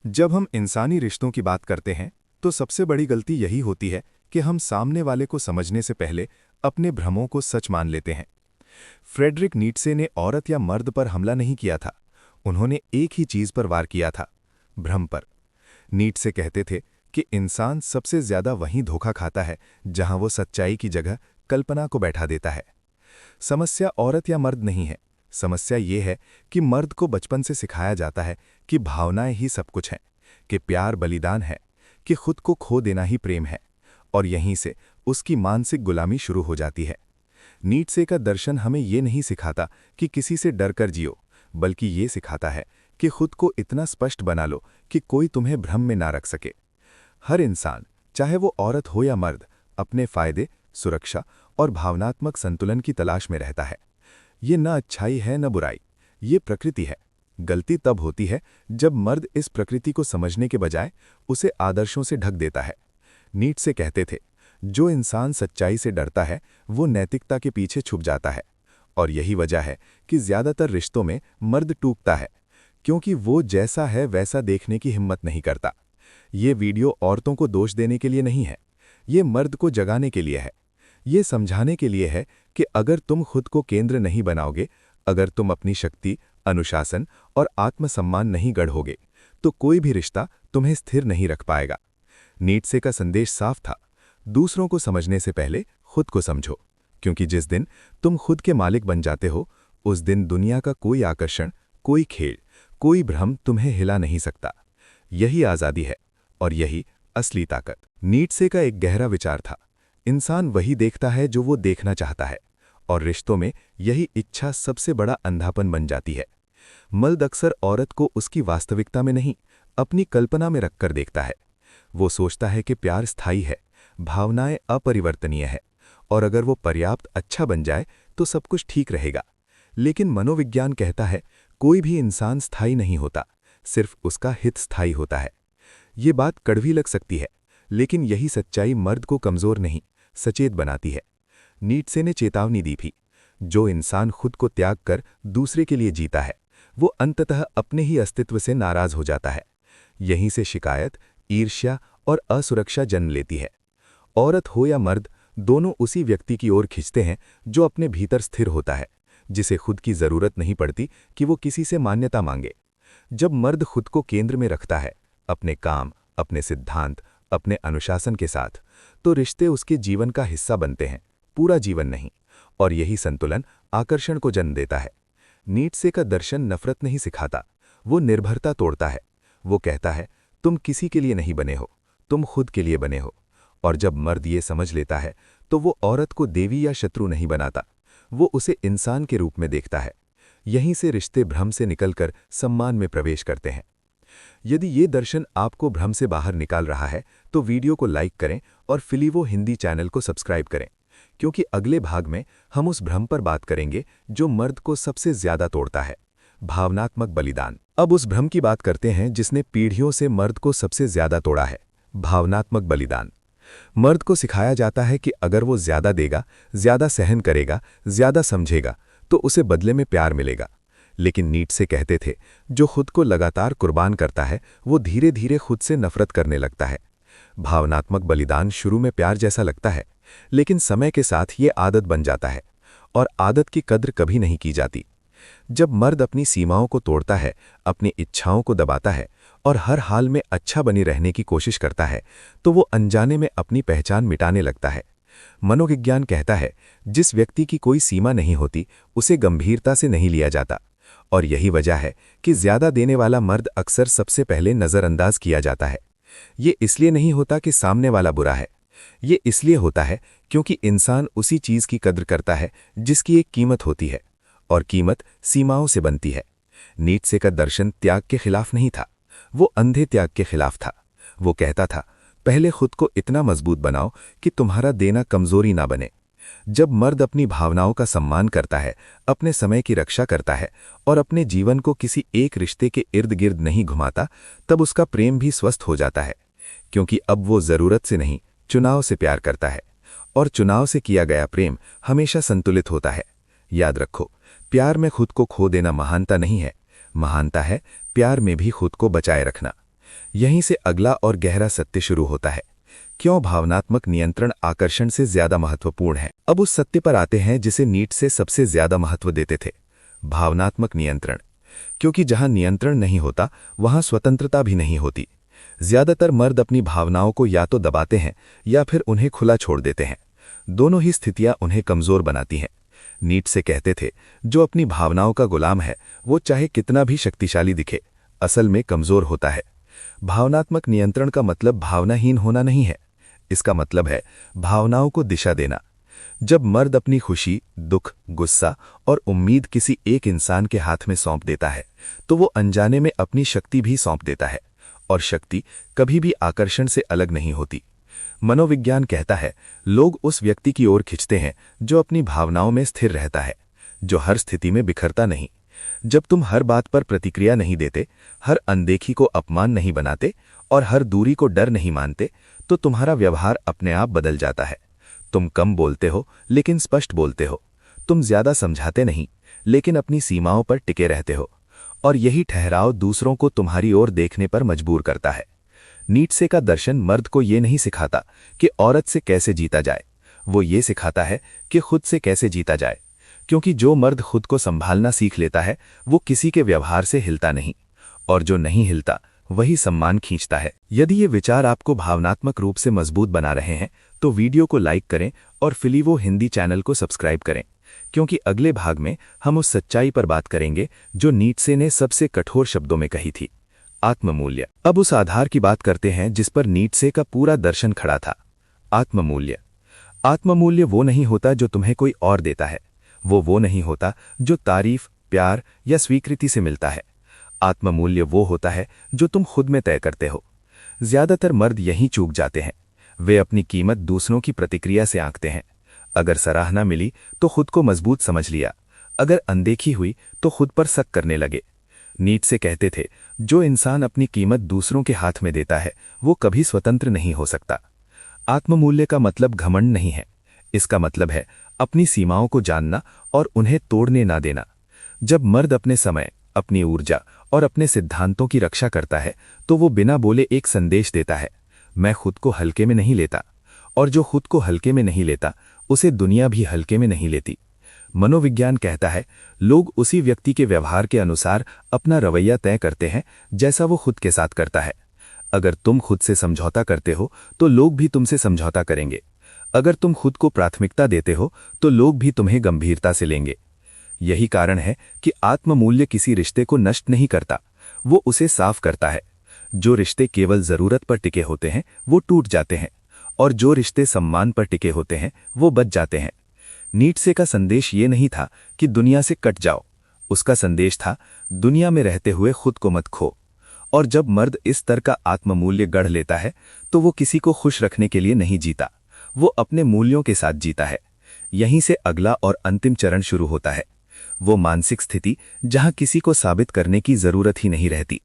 जब हम इंसानी रिश्तों की बात करते हैं तो सबसे बड़ी गलती यही होती है कि हम सामने वाले को समझने से पहले अपने भ्रमों को सच मान लेते हैं। फ्रेडरिक नीट्शे ने औरत या मर्द पर हमला नहीं किया था, उन्होंने एक ही चीज पर वार किया था, भ्रम पर। नीट्शे कहते थे कि इंसान सबसे ज्यादा वहीं धोखा खाता है जहां वो सच्चाई की जगह कल्पना को बैठा देता है। समस्या औरत या मर्द नहीं है, समस्या ये है कि मर्द को बचपन से सिखाया जाता है कि भावनाएं ही सब कुछ हैं, कि प्यार बलिदान है, कि खुद को खो देना ही प्रेम है, और यहीं से उसकी मानसिक गुलामी शुरू हो जाती है। नीट्शे का दर्शन हमें ये नहीं सिखाता कि किसी से डरकर जियो, बल्कि ये सिखाता है कि खुद को इतना स्पष्ट बना लो कि कोई तुम्हें भ्रम में ना रख सके। हर इंसान, चाहे वो औरत हो या मर्द, अपने फायदे, सुरक्षा और भावनात्मक संतुलन की तलाश में रहता है। ये न अच्छाई है न बुराई, ये प्रकृति है। गलती तब होती है जब मर्द इस प्रकृति को समझने के बजाय उसे आदर्शों से ढक देता है। नीट्शे कहते थे, जो इंसान सच्चाई से डरता है वो नैतिकता के पीछे छुप जाता है। और यही वजह है कि ज्यादातर रिश्तों में मर्द टूटता है, क्योंकि वो जैसा है वैसा देखने की हिम्मत नहीं करता। ये वीडियो औरतों को दोष देने के लिए नहीं है, ये मर्द को जगाने के लिए है। ये समझाने के लिए है कि अगर तुम खुद को केंद्र नहीं बनाओगे, अगर तुम अपनी शक्ति, अनुशासन और आत्मसम्मान नहीं गढ़ोगे, तो कोई भी रिश्ता तुम्हें स्थिर नहीं रख पाएगा। नीट्शे का संदेश साफ था, दूसरों को समझने से पहले खुद को समझो, क्योंकि जिस दिन तुम खुद के मालिक बन जाते हो, उस दिन दुनिया का कोई आकर्षण, कोई खेल, कोई भ्रम तुम्हें हिला नहीं सकता। यही आज़ादी है और यही असली ताकत। नीट्शे का एक गहरा विचार था, इंसान वही देखता है जो वो देखना चाहता है, और रिश्तों में यही इच्छा सबसे बड़ा अंधापन बन जाती है। मर्द अक्सर औरत को उसकी वास्तविकता में नहीं, अपनी कल्पना में रखकर देखता है। वो सोचता है कि प्यार स्थायी है, भावनाएं अपरिवर्तनीय है, और अगर वो पर्याप्त अच्छा बन जाए तो सब कुछ ठीक रहेगा। लेकिन मनोविज्ञान कहता है, कोई भी इंसान स्थायी नहीं होता, सिर्फ उसका हित स्थायी होता है। ये बात कड़वी लग सकती है, लेकिन यही सच्चाई मर्द को कमजोर नहीं, सचेत बनाती है। नीट्शे ने चेतावनी दी थी, जो इंसान खुद को त्याग कर दूसरे के लिए जीता है, वो अंततः अपने ही अस्तित्व से नाराज हो जाता है। यहीं से शिकायत, ईर्ष्या और असुरक्षा जन्म लेती है। औरत हो या मर्द, दोनों उसी व्यक्ति की ओर खिंचते हैं जो अपने भीतर स्थिर होता है, जिसे खुद की जरूरत नहीं पड़ती कि वो किसी से मान्यता मांगे। जब मर्द खुद को केंद्र में रखता है, अपने काम, अपने सिद्धांत, अपने अनुशासन के साथ, तो रिश्ते उसके जीवन का हिस्सा बनते हैं, पूरा जीवन नहीं। और यही संतुलन आकर्षण को जन्म देता है। नीट्शे का दर्शन नफरत नहीं सिखाता, वो निर्भरता तोड़ता है। वो कहता है, तुम किसी के लिए नहीं बने हो, तुम खुद के लिए बने हो। और जब मर्द ये समझ लेता है, तो वो औरत को देवी या शत्रु नहीं बनाता, वो उसे इंसान के रूप में देखता है। यहीं से रिश्ते भ्रम से निकलकर सम्मान में प्रवेश करते हैं। यदि ये दर्शन आपको भ्रम से बाहर निकाल रहा है, तो वीडियो को लाइक करें और फिलीवो हिंदी चैनल को सब्सक्राइब करें, क्योंकि अगले भाग में हम उस भ्रम पर बात करेंगे जो मर्द को सबसे ज्यादा तोड़ता है, भावनात्मक बलिदान। अब उस भ्रम की बात करते हैं जिसने पीढ़ियों से मर्द को सबसे ज्यादा तोड़ा है, भावनात्मक बलिदान। मर्द को सिखाया जाता है कि अगर वो ज्यादा देगा, ज्यादा सहन करेगा, ज्यादा समझेगा, तो उसे बदले में प्यार मिलेगा। लेकिन नीट्शे कहते थे, जो खुद को लगातार कुर्बान करता है, वो धीरे धीरे खुद से नफरत करने लगता है। भावनात्मक बलिदान शुरू में प्यार जैसा लगता है, लेकिन समय के साथ ये आदत बन जाता है, और आदत की कद्र कभी नहीं की जाती। जब मर्द अपनी सीमाओं को तोड़ता है, अपनी इच्छाओं को दबाता है और हर हाल में अच्छा बनी रहने की कोशिश करता है, तो वो अनजाने में अपनी पहचान मिटाने लगता है। मनोविज्ञान कहता है, जिस व्यक्ति की कोई सीमा नहीं होती, उसे गंभीरता से नहीं लिया जाता। और यही वजह है कि ज्यादा देने वाला मर्द अक्सर सबसे पहले नजरअंदाज किया जाता है। ये इसलिए नहीं होता कि सामने वाला बुरा है, ये इसलिए होता है क्योंकि इंसान उसी चीज की कद्र करता है जिसकी एक कीमत होती है, और कीमत सीमाओं से बनती है। नीट्शे का दर्शन त्याग के खिलाफ नहीं था, वो अंधे त्याग के खिलाफ था। वो कहता था, पहले खुद को इतना मजबूत बनाओ कि तुम्हारा देना कमजोरी ना बने। जब मर्द अपनी भावनाओं का सम्मान करता है, अपने समय की रक्षा करता है और अपने जीवन को किसी एक रिश्ते के इर्द गिर्द नहीं घुमाता, तब उसका प्रेम भी स्वस्थ हो जाता है, क्योंकि अब वो जरूरत से नहीं, चुनाव से प्यार करता है। और चुनाव से किया गया प्रेम हमेशा संतुलित होता है। याद रखो, प्यार में खुद को खो देना महानता नहीं है, महानता है प्यार में भी खुद को बचाए रखना। यहीं से अगला और गहरा सत्य शुरू होता है। क्यों भावनात्मक नियंत्रण आकर्षण से ज्यादा महत्वपूर्ण है? अब उस सत्य पर आते हैं जिसे नीट्से सबसे ज्यादा महत्व देते थे, भावनात्मक नियंत्रण। क्योंकि जहां नियंत्रण नहीं होता वहां स्वतंत्रता भी नहीं होती। ज्यादातर मर्द अपनी भावनाओं को या तो दबाते हैं या फिर उन्हें खुला छोड़ देते हैं। दोनों ही स्थितियां उन्हें कमजोर बनाती हैं। नीट्से कहते थे, जो अपनी भावनाओं का गुलाम है वो चाहे कितना भी शक्तिशाली दिखे, असल में कमजोर होता है। भावनात्मक नियंत्रण का मतलब भावनाहीन होना नहीं है। इसका मतलब है भावनाओं को दिशा देना। जब मर्द अपनी खुशी, दुख, गुस्सा और उम्मीद किसी एक इंसान के हाथ में सौंप देता है तो वो अनजाने में अपनी शक्ति भी सौंप देता है, और शक्ति कभी भी आकर्षण से अलग नहीं होती। मनोविज्ञान कहता है, लोग उस व्यक्ति की ओर खिंचते हैं जो अपनी भावनाओं में स्थिर रहता है, जो हर स्थिति में बिखरता नहीं। जब तुम हर बात पर प्रतिक्रिया नहीं देते, हर अनदेखी को अपमान नहीं बनाते और हर दूरी को डर नहीं मानते, तो तुम्हारा व्यवहार अपने आप बदल जाता है। तुम कम बोलते हो लेकिन स्पष्ट बोलते हो। तुम ज्यादा समझाते नहीं लेकिन अपनी सीमाओं पर टिके रहते हो। और यही ठहराव दूसरों को तुम्हारी ओर देखने पर मजबूर करता है। नीट्से का दर्शन मर्द को ये नहीं सिखाता कि औरत से कैसे जीता जाए, वो ये सिखाता है कि खुद से कैसे जीता जाए। क्योंकि जो मर्द खुद को संभालना सीख लेता है वो किसी के व्यवहार से हिलता नहीं, और जो नहीं हिलता वही सम्मान खींचता है। यदि ये विचार आपको भावनात्मक रूप से मजबूत बना रहे हैं तो वीडियो को लाइक करें और फिलीवो हिंदी चैनल को सब्सक्राइब करें, क्योंकि अगले भाग में हम उस सच्चाई पर बात करेंगे जो नीट्से ने सबसे कठोर शब्दों में कही थी, आत्ममूल्य। अब उस आधार की बात करते हैं जिस पर नीट्से का पूरा दर्शन खड़ा था, आत्ममूल्य। आत्ममूल्य वो नहीं होता जो तुम्हें कोई और देता है, वो नहीं होता जो तारीफ, प्यार या स्वीकृति से मिलता है। आत्ममूल्य वो होता है जो तुम खुद में तय करते हो। ज्यादातर मर्द यहीं चूक जाते हैं। वे अपनी कीमत दूसरों की प्रतिक्रिया से आंकते हैं। अगर सराहना मिली तो खुद को मजबूत समझ लिया, अगर अनदेखी हुई तो खुद पर शक करने लगे। नीट्से कहते थे, जो इंसान अपनी कीमत दूसरों के हाथ में देता है वो कभी स्वतंत्र नहीं हो सकता। आत्ममूल्य का मतलब घमंड नहीं है, इसका मतलब है अपनी सीमाओं को जानना और उन्हें तोड़ने ना देना। जब मर्द अपने समय, अपनी ऊर्जा और अपने सिद्धांतों की रक्षा करता है तो वो बिना बोले एक संदेश देता है, मैं खुद को हल्के में नहीं लेता। और जो खुद को हल्के में नहीं लेता उसे दुनिया भी हल्के में नहीं लेती। मनोविज्ञान कहता है, लोग उसी व्यक्ति के व्यवहार के अनुसार अपना रवैया तय करते हैं जैसा वो खुद के साथ करता है। अगर तुम खुद से समझौता करते हो तो लोग भी तुमसे समझौता करेंगे। अगर तुम खुद को प्राथमिकता देते हो तो लोग भी तुम्हें गंभीरता से लेंगे। यही कारण है कि आत्ममूल्य किसी रिश्ते को नष्ट नहीं करता, वो उसे साफ करता है। जो रिश्ते केवल जरूरत पर टिके होते हैं वो टूट जाते हैं, और जो रिश्ते सम्मान पर टिके होते हैं वो बच जाते हैं। नीट्से का संदेश ये नहीं था कि दुनिया से कट जाओ, उसका संदेश था, दुनिया में रहते हुए खुद को मत खो। और जब मर्द इस तरह का आत्ममूल्य गढ़ लेता है तो वो किसी को खुश रखने के लिए नहीं जीता, वो अपने मूल्यों के साथ जीता है। यहीं से अगला और अंतिम चरण शुरू होता है, वो मानसिक स्थिति जहां किसी को साबित करने की जरूरत ही नहीं रहती।